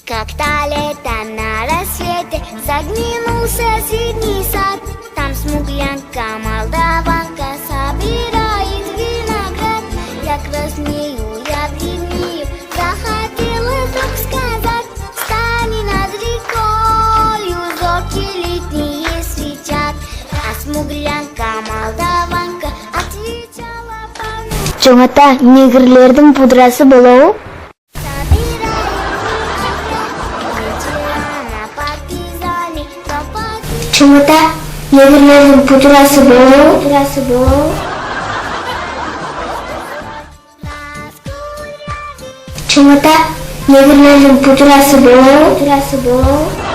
Как-то летом на рассвете заглянулся средний сад. Там смуглянка, молдаванка собирает виноград. Я краснею, я бледнею, захотела вдруг сказать: стань над рекою, зорки летние светят. А смуглянка, молдаванка отвечала полну: Жоңата негрлердің пудрасы болау? Жоңата негрлердің пудрасы болау? Жоңата негрлердің пудрасы болау?